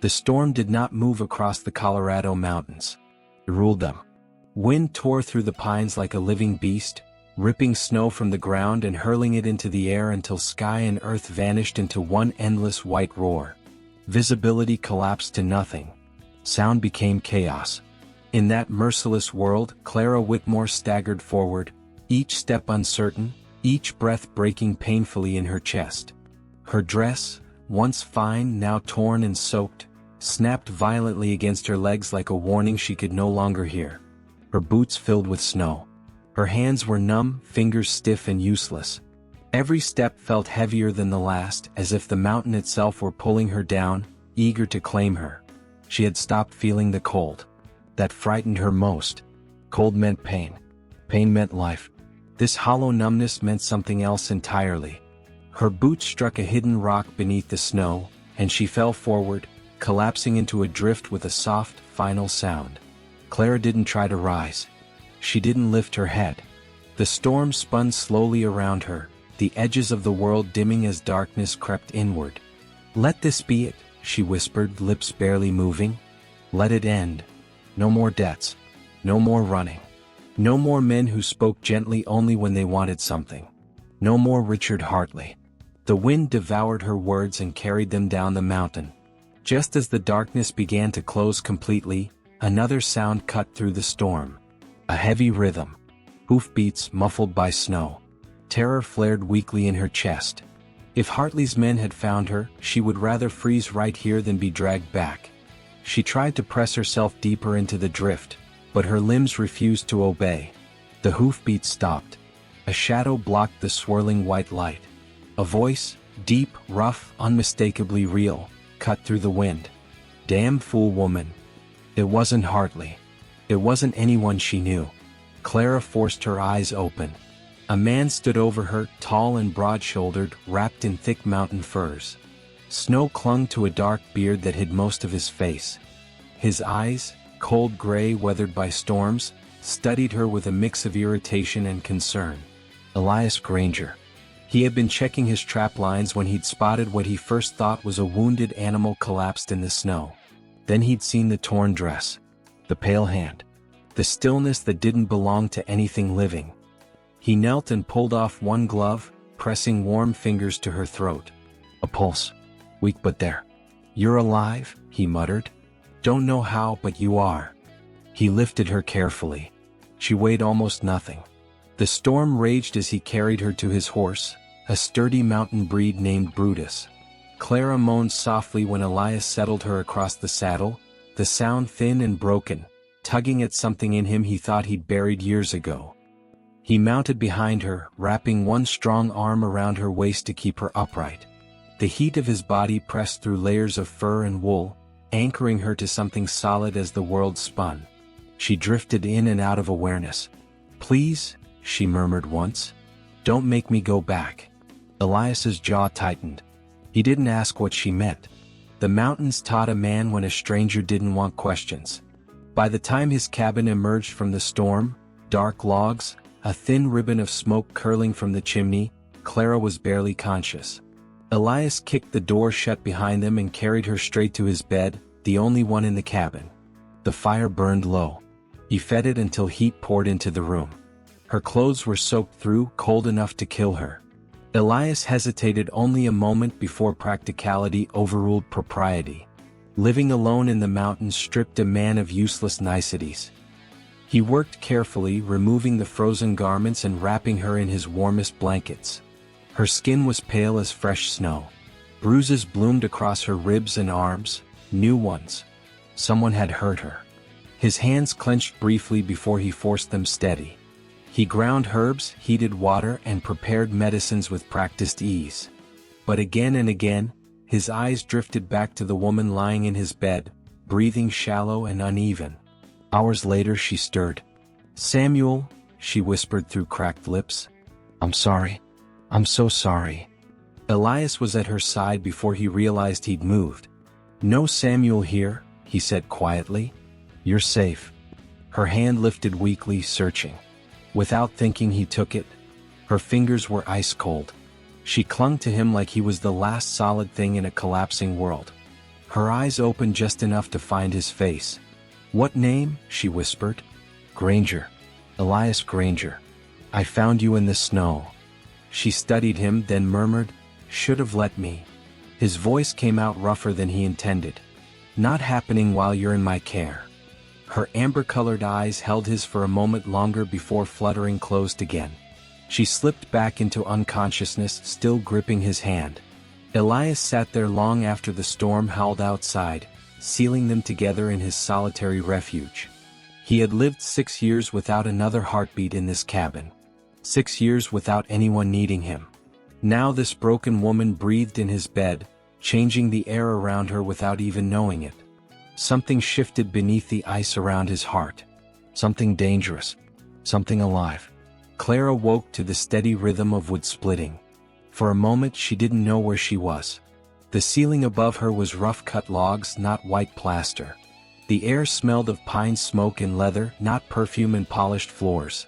The storm did not move across the Colorado mountains. It ruled them. Wind tore through the pines like a living beast, ripping snow from the ground and hurling it into the air until sky and earth vanished into one endless white roar. Visibility collapsed to nothing. Sound became chaos. In that merciless world, Clara Whitmore staggered forward, each step uncertain, each breath breaking painfully in her chest. Her dress, once fine, now torn and soaked, snapped violently against her legs like a warning she could no longer hear. Her boots filled with snow. Her hands were numb, fingers stiff and useless. Every step felt heavier than the last, as if the mountain itself were pulling her down, eager to claim her. She had stopped feeling the cold. That frightened her most. Cold meant pain. Pain meant life. This hollow numbness meant something else entirely. Her boots struck a hidden rock beneath the snow, and she fell forward, collapsing into a drift with a soft, final sound. Clara didn't try to rise. She didn't lift her head. The storm spun slowly around her, the edges of the world dimming as darkness crept inward. "Let this be it," she whispered, lips barely moving. "Let it end. No more deaths. No more running. No more men who spoke gently only when they wanted something. No more Richard Hartley." The wind devoured her words and carried them down the mountain. Just as the darkness began to close completely, another sound cut through the storm. A heavy rhythm. Hoofbeats muffled by snow. Terror flared weakly in her chest. If Hartley's men had found her, she would rather freeze right here than be dragged back. She tried to press herself deeper into the drift, but her limbs refused to obey. The hoofbeats stopped. A shadow blocked the swirling white light. A voice, deep, rough, unmistakably real, cut through the wind. "Damn fool woman." It wasn't Hartley. It wasn't anyone she knew. Clara forced her eyes open. A man stood over her, tall and broad-shouldered, wrapped in thick mountain furs. Snow clung to a dark beard that hid most of his face. His eyes, cold gray weathered by storms, studied her with a mix of irritation and concern. Elias Granger. He had been checking his trap lines when he'd spotted what he first thought was a wounded animal collapsed in the snow. Then he'd seen the torn dress. The pale hand. The stillness that didn't belong to anything living. He knelt and pulled off one glove, pressing warm fingers to her throat. A pulse. Weak but there. "You're alive," he muttered. "Don't know how, but you are." He lifted her carefully. She weighed almost nothing. The storm raged as he carried her to his horse, a sturdy mountain breed named Brutus. Clara moaned softly when Elias settled her across the saddle, the sound thin and broken, tugging at something in him he thought he'd buried years ago. He mounted behind her, wrapping one strong arm around her waist to keep her upright. The heat of his body pressed through layers of fur and wool, anchoring her to something solid as the world spun. She drifted in and out of awareness. "Please," she murmured once. "Don't make me go back." Elias's jaw tightened. He didn't ask what she meant. The mountains taught a man when a stranger didn't want questions. By the time his cabin emerged from the storm, dark logs, a thin ribbon of smoke curling from the chimney, Clara was barely conscious. Elias kicked the door shut behind them and carried her straight to his bed, the only one in the cabin. The fire burned low. He fed it until heat poured into the room. Her clothes were soaked through, cold enough to kill her. Elias hesitated only a moment before practicality overruled propriety. Living alone in the mountains stripped a man of useless niceties. He worked carefully, removing the frozen garments and wrapping her in his warmest blankets. Her skin was pale as fresh snow. Bruises bloomed across her ribs and arms, new ones. Someone had hurt her. His hands clenched briefly before he forced them steady. He ground herbs, heated water, and prepared medicines with practiced ease. But again and again, his eyes drifted back to the woman lying in his bed, breathing shallow and uneven. Hours later she stirred. "Samuel," she whispered through cracked lips. "I'm sorry. I'm so sorry." Elias was at her side before he realized he'd moved. "No Samuel here," he said quietly. "You're safe." Her hand lifted weakly, searching. Without thinking he took it. Her fingers were ice cold. She clung to him like he was the last solid thing in a collapsing world. Her eyes opened just enough to find his face. "What name?" she whispered. "Granger. Elias Granger. I found you in the snow." She studied him, then murmured, "Should have let me." His voice came out rougher than he intended. "Not happening while you're in my care." Her amber-colored eyes held his for a moment longer before fluttering closed again. She slipped back into unconsciousness, still gripping his hand. Elias sat there long after the storm howled outside, sealing them together in his solitary refuge. He had lived 6 years without another heartbeat in this cabin. 6 years without anyone needing him. Now this broken woman breathed in his bed, changing the air around her without even knowing it. Something shifted beneath the ice around his heart. Something dangerous. Something alive. Clara woke to the steady rhythm of wood splitting. For a moment she didn't know where she was. The ceiling above her was rough-cut logs, not white plaster. The air smelled of pine smoke and leather, not perfume and polished floors.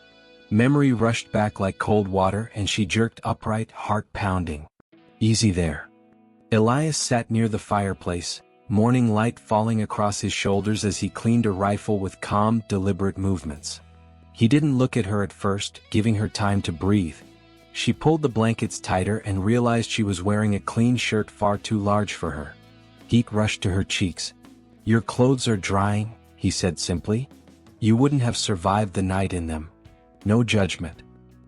Memory rushed back like cold water and she jerked upright, heart pounding. "Easy there." Elias sat near the fireplace, morning light falling across his shoulders as he cleaned a rifle with calm, deliberate movements. He didn't look at her at first, giving her time to breathe. She pulled the blankets tighter and realized she was wearing a clean shirt far too large for her. Heat rushed to her cheeks. "Your clothes are drying," he said simply. "You wouldn't have survived the night in them." No judgment.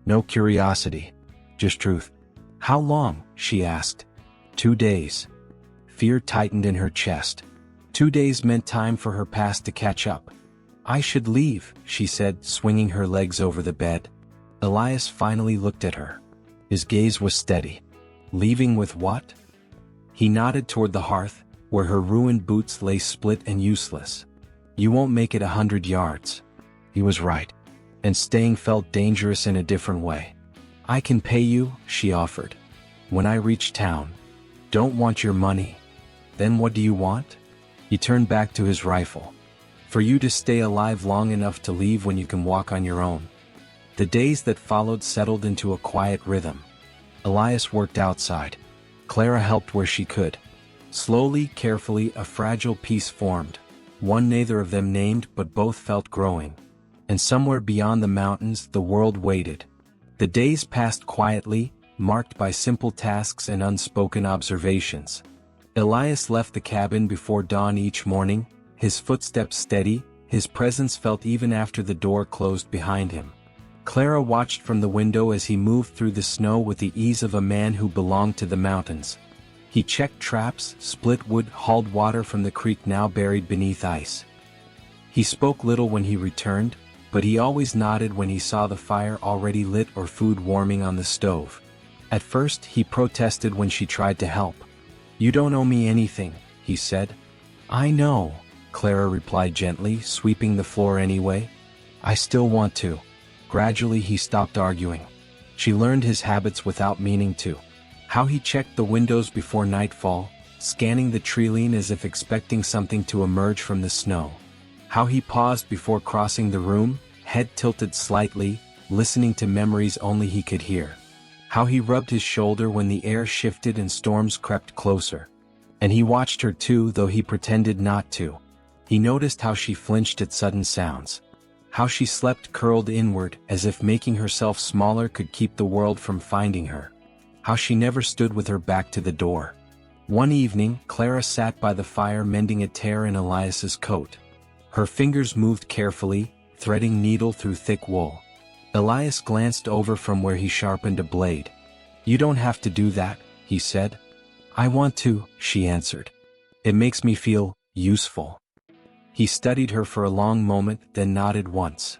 No curiosity. Just truth. "How long?" she asked. 2 days. Fear tightened in her chest. 2 days meant time for her past to catch up. "I should leave," she said, swinging her legs over the bed. Elias finally looked at her. His gaze was steady. "Leaving with what?" He nodded toward the hearth, where her ruined boots lay split and useless. "You won't make it 100 yards. He was right. And staying felt dangerous in a different way. "I can pay you," she offered. "When I reach town." "Don't want your money." "Then what do you want?" He turned back to his rifle. "For you to stay alive long enough to leave when you can walk on your own." The days that followed settled into a quiet rhythm. Elias worked outside. Clara helped where she could. Slowly, carefully, a fragile peace formed. One neither of them named, but both felt growing. And somewhere beyond the mountains, the world waited. The days passed quietly, marked by simple tasks and unspoken observations. Elias left the cabin before dawn each morning, his footsteps steady, his presence felt even after the door closed behind him. Clara watched from the window as he moved through the snow with the ease of a man who belonged to the mountains. He checked traps, split wood, hauled water from the creek now buried beneath ice. He spoke little when he returned, but he always nodded when he saw the fire already lit or food warming on the stove. At first he protested when she tried to help. "You don't owe me anything," he said. "I know," Clara replied gently, sweeping the floor anyway. "I still want to." Gradually he stopped arguing. She learned his habits without meaning to. How he checked the windows before nightfall, scanning the treeline as if expecting something to emerge from the snow. How he paused before crossing the room, head tilted slightly, listening to memories only he could hear. How he rubbed his shoulder when the air shifted and storms crept closer. And he watched her too, though he pretended not to. He noticed how she flinched at sudden sounds. How she slept curled inward, as if making herself smaller could keep the world from finding her. How she never stood with her back to the door. One evening, Clara sat by the fire mending a tear in Elias's coat. Her fingers moved carefully, threading needle through thick wool. Elias glanced over from where he sharpened a blade. "You don't have to do that," he said. "I want to," she answered. "It makes me feel useful." He studied her for a long moment, then nodded once.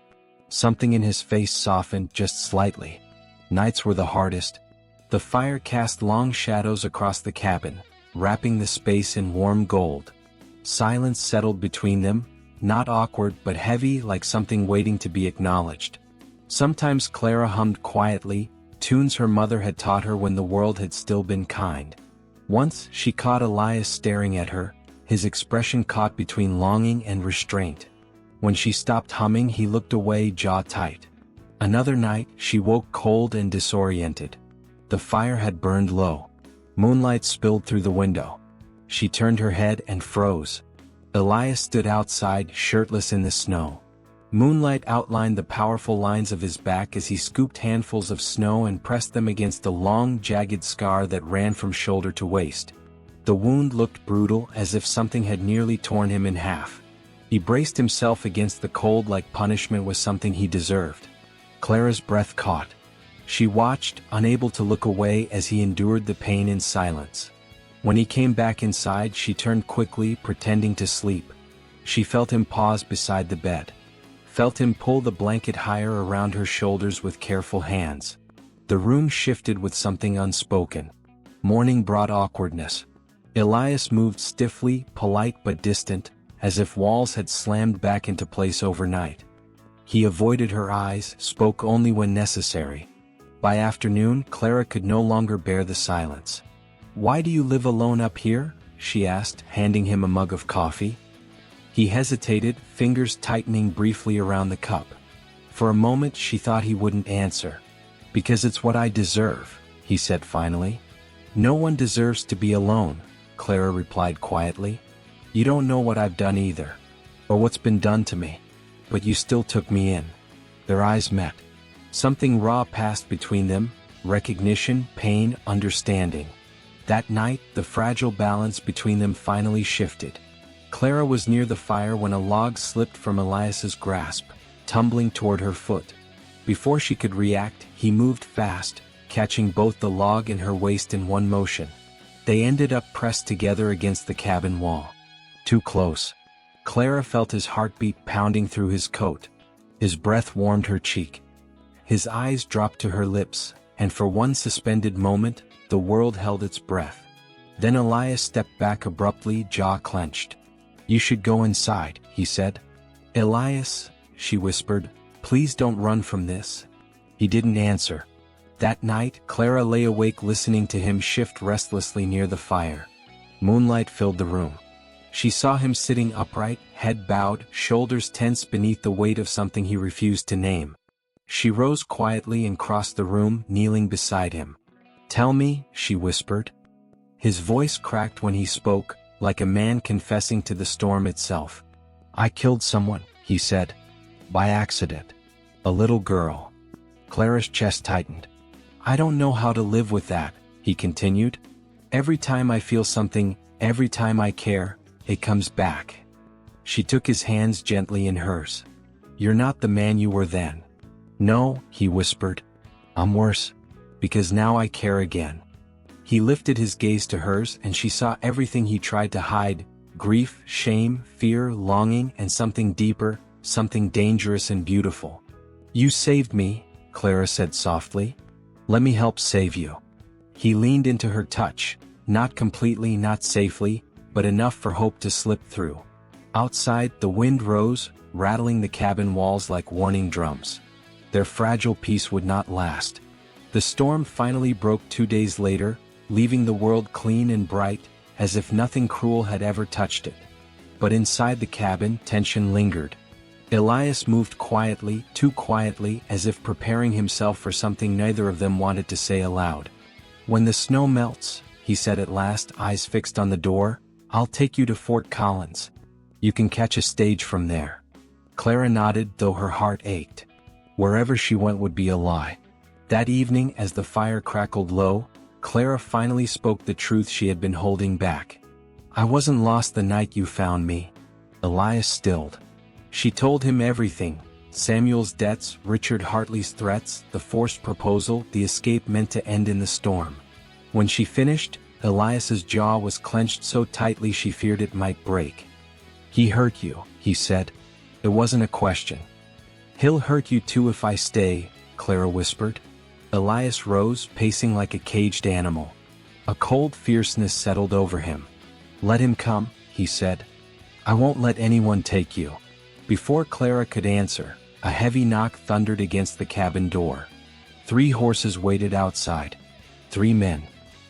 Something in his face softened just slightly. Nights were the hardest. The fire cast long shadows across the cabin, wrapping the space in warm gold. Silence settled between them, not awkward but heavy, like something waiting to be acknowledged. Sometimes Clara hummed quietly, tunes her mother had taught her when the world had still been kind. Once she caught Elias staring at her, his expression caught between longing and restraint. When she stopped humming, he looked away, jaw tight. Another night, she woke cold and disoriented. The fire had burned low. Moonlight spilled through the window. She turned her head and froze. Elias stood outside, shirtless in the snow. Moonlight outlined the powerful lines of his back as he scooped handfuls of snow and pressed them against the long, jagged scar that ran from shoulder to waist. The wound looked brutal, as if something had nearly torn him in half. He braced himself against the cold like punishment was something he deserved. Clara's breath caught. She watched, unable to look away as he endured the pain in silence. When he came back inside, she turned quickly, pretending to sleep. She felt him pause beside the bed. Felt him pull the blanket higher around her shoulders with careful hands. The room shifted with something unspoken. Morning brought awkwardness. Elias moved stiffly, polite but distant, as if walls had slammed back into place overnight. He avoided her eyes, spoke only when necessary. By afternoon, Clara could no longer bear the silence. "Why do you live alone up here?" she asked, handing him a mug of coffee. He hesitated, fingers tightening briefly around the cup. For a moment she thought he wouldn't answer. "Because it's what I deserve," he said finally. "No one deserves to be alone," Clara replied quietly. "You don't know what I've done either. Or what's been done to me. But you still took me in." Their eyes met. Something raw passed between them, recognition, pain, understanding. That night, the fragile balance between them finally shifted. Clara was near the fire when a log slipped from Elias's grasp, tumbling toward her foot. Before she could react, he moved fast, catching both the log and her waist in one motion. They ended up pressed together against the cabin wall. Too close. Clara felt his heartbeat pounding through his coat. His breath warmed her cheek. His eyes dropped to her lips, and for one suspended moment, the world held its breath. Then Elias stepped back abruptly, jaw clenched. "You should go inside," he said. "Elias," she whispered, "please don't run from this." He didn't answer. That night, Clara lay awake listening to him shift restlessly near the fire. Moonlight filled the room. She saw him sitting upright, head bowed, shoulders tense beneath the weight of something he refused to name. She rose quietly and crossed the room, kneeling beside him. "Tell me," she whispered. His voice cracked when he spoke, like a man confessing to the storm itself. "I killed someone," he said. "By accident. A little girl." Clara's chest tightened. "I don't know how to live with that," he continued. "Every time I feel something, every time I care, it comes back." She took his hands gently in hers. "You're not the man you were then." "No," he whispered. "I'm worse. Because now I care again." He lifted his gaze to hers and she saw everything he tried to hide: grief, shame, fear, longing, and something deeper, something dangerous and beautiful. "You saved me," Clara said softly. "Let me help save you." He leaned into her touch, not completely, not safely, but enough for hope to slip through. Outside, the wind rose, rattling the cabin walls like warning drums. Their fragile peace would not last. The storm finally broke 2 days later, leaving the world clean and bright, as if nothing cruel had ever touched it. But inside the cabin, tension lingered. Elias moved quietly, too quietly, as if preparing himself for something neither of them wanted to say aloud. "When the snow melts," he said at last, eyes fixed on the door, "I'll take you to Fort Collins. You can catch a stage from there." Clara nodded, though her heart ached. Wherever she went would be a lie. That evening, as the fire crackled low, Clara finally spoke the truth she had been holding back. "I wasn't lost the night you found me." Elias stilled. She told him everything: Samuel's debts, Richard Hartley's threats, the forced proposal, the escape meant to end in the storm. When she finished, Elias's jaw was clenched so tightly she feared it might break. "He hurt you," he said. It wasn't a question. "He'll hurt you too if I stay," Clara whispered. Elias rose, pacing like a caged animal. A cold fierceness settled over him. "Let him come," he said. "I won't let anyone take you." Before Clara could answer, a heavy knock thundered against the cabin door. 3 horses waited outside. 3 men.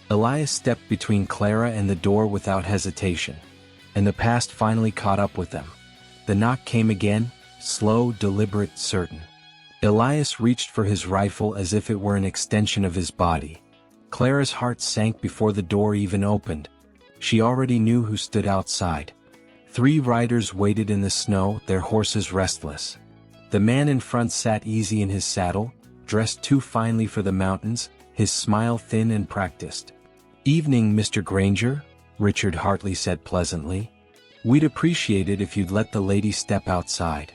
Elias stepped between Clara and the door without hesitation. And the past finally caught up with them. The knock came again, slow, deliberate, certain. Elias reached for his rifle as if it were an extension of his body. Clara's heart sank before the door even opened. She already knew who stood outside. 3 riders waited in the snow, their horses restless. The man in front sat easy in his saddle, dressed too finely for the mountains, his smile thin and practiced. "Evening, Mr. Granger," Richard Hartley said pleasantly. "We'd appreciate it if you'd let the lady step outside."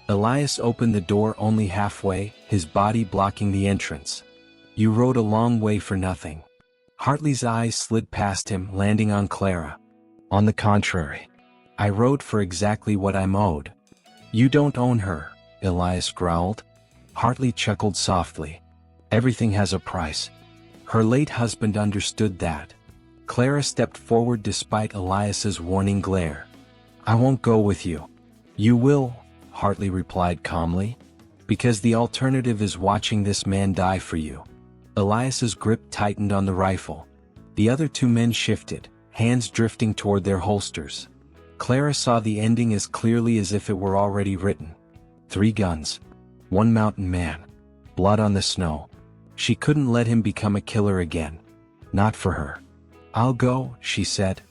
Elias opened the door only halfway, his body blocking the entrance. "You rode a long way for nothing." Hartley's eyes slid past him, landing on Clara. "On the contrary. I rode for exactly what I'm owed." "You don't own her," Elias growled. Hartley chuckled softly. "Everything has a price." Her late husband understood that. Clara stepped forward despite Elias's warning glare. "I won't go with you." "You will," Hartley replied calmly. "Because the alternative is watching this man die for you." Elias's grip tightened on the rifle. The other 2 men shifted, hands drifting toward their holsters. Clara saw the ending as clearly as if it were already written. 3 guns. 1 mountain man. Blood on the snow. She couldn't let him become a killer again. Not for her. "I'll go," she said.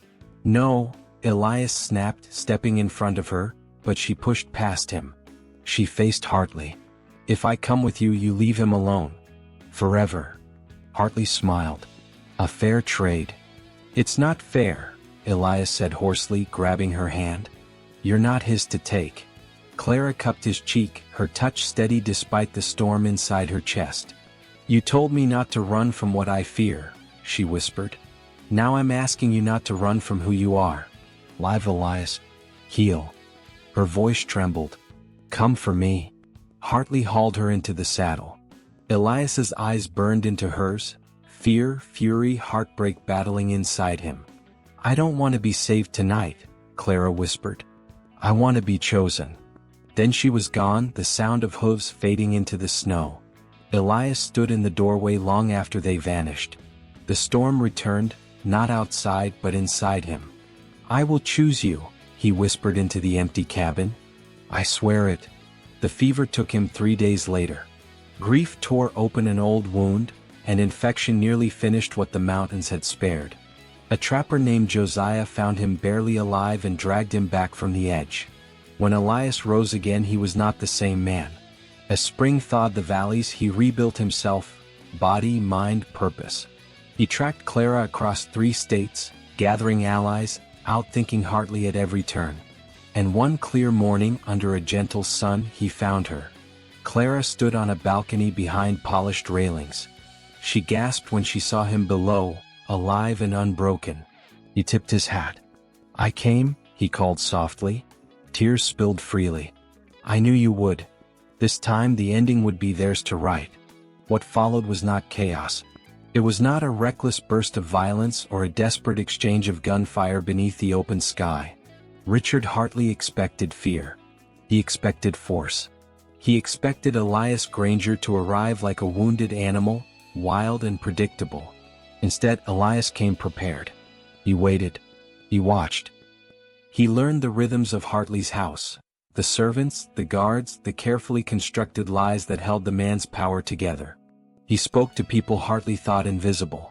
"No," Elias snapped, stepping in front of her, but she pushed past him. She faced Hartley. "If I come with you, you leave him alone. Forever." Hartley smiled. "A fair trade." "It's not fair," Elias said hoarsely, grabbing her hand. "You're not his to take." Clara cupped his cheek, her touch steady despite the storm inside her chest. "You told me not to run from what I fear," she whispered. "Now I'm asking you not to run from who you are." "Live, Elias. Heal." Her voice trembled. "Come for me." Hartley hauled her into the saddle. Elias's eyes burned into hers, fear, fury, heartbreak battling inside him. "I don't want to be saved tonight," Clara whispered. "I want to be chosen." Then she was gone, the sound of hooves fading into the snow. Elias stood in the doorway long after they vanished. The storm returned, not outside but inside him. "I will choose you," he whispered into the empty cabin. "I swear it." The fever took him 3 days later. Grief tore open an old wound, and infection nearly finished what the mountains had spared. A trapper named Josiah found him barely alive and dragged him back from the edge. When Elias rose again, he was not the same man. As spring thawed the valleys, he rebuilt himself, body, mind, purpose. He tracked Clara across 3 states, gathering allies, outthinking Hartley at every turn. And one clear morning, under a gentle sun, he found her. Clara stood on a balcony behind polished railings. She gasped when she saw him below, alive and unbroken. He tipped his hat. "I came," he called softly. Tears spilled freely. "I knew you would." This time the ending would be theirs to write. What followed was not chaos. It was not a reckless burst of violence or a desperate exchange of gunfire beneath the open sky. Richard Hartley expected fear. He expected force. He expected Elias Granger to arrive like a wounded animal, wild and predictable. Instead, Elias came prepared. He waited. He watched. He learned the rhythms of Hartley's house, the servants, the guards, the carefully constructed lies that held the man's power together. He spoke to people Hartley thought invisible.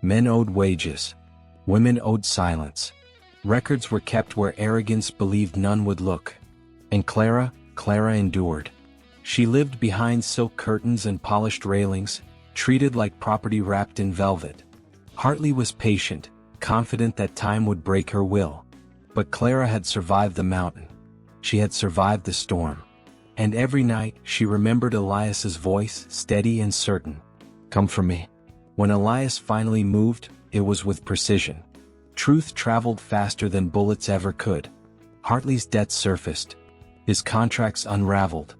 Men owed wages. Women owed silence. Records were kept where arrogance believed none would look. And Clara endured. She lived behind silk curtains and polished railings, treated like property wrapped in velvet. Hartley was patient, confident that time would break her will. But Clara had survived the mountain. She had survived the storm. And every night, she remembered Elias's voice, steady and certain. "Come for me." When Elias finally moved, it was with precision. Truth traveled faster than bullets ever could. Hartley's debts surfaced. His contracts unraveled.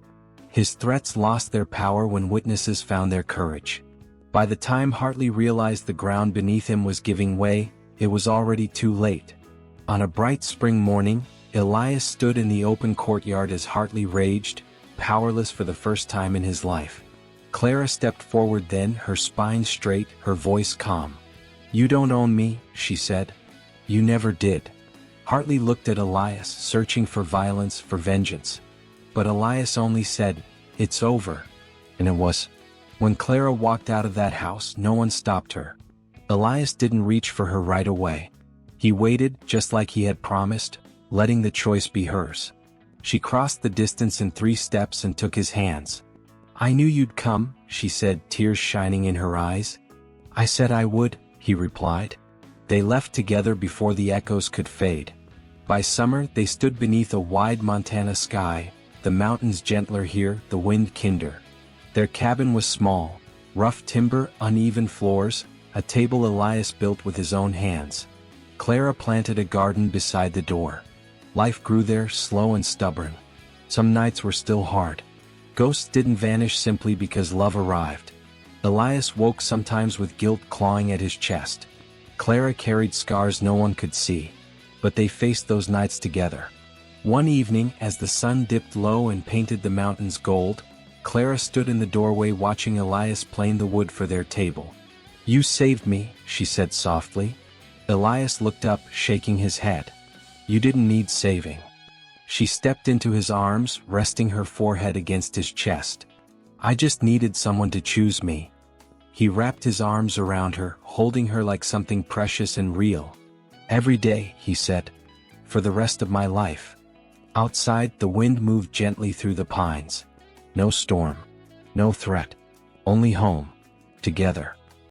His threats lost their power when witnesses found their courage. By the time Hartley realized the ground beneath him was giving way, it was already too late. On a bright spring morning, Elias stood in the open courtyard as Hartley raged, powerless for the first time in his life. Clara stepped forward then, her spine straight, her voice calm. "You don't own me," she said. "You never did." Hartley looked at Elias, searching for violence, for vengeance. But Elias only said, "It's over." And it was. When Clara walked out of that house, no one stopped her. Elias didn't reach for her right away. He waited, just like he had promised, letting the choice be hers. She crossed the distance in 3 steps and took his hands. "I knew you'd come," she said, tears shining in her eyes. "I said I would," he replied. They left together before the echoes could fade. By summer they stood beneath a wide Montana sky, the mountains gentler here, the wind kinder. Their cabin was small, rough timber, uneven floors, a table Elias built with his own hands. Clara planted a garden beside the door. Life grew there, slow and stubborn. Some nights were still hard. Ghosts didn't vanish simply because love arrived. Elias woke sometimes with guilt clawing at his chest. Clara carried scars no one could see. But they faced those nights together. One evening, as the sun dipped low and painted the mountains gold, Clara stood in the doorway watching Elias plane the wood for their table. "You saved me," she said softly. Elias looked up, shaking his head. "You didn't need saving." She stepped into his arms, resting her forehead against his chest. "I just needed someone to choose me." He wrapped his arms around her, holding her like something precious and real. "Every day," he said. "For the rest of my life." Outside, the wind moved gently through the pines. No storm. No threat. Only home. Together.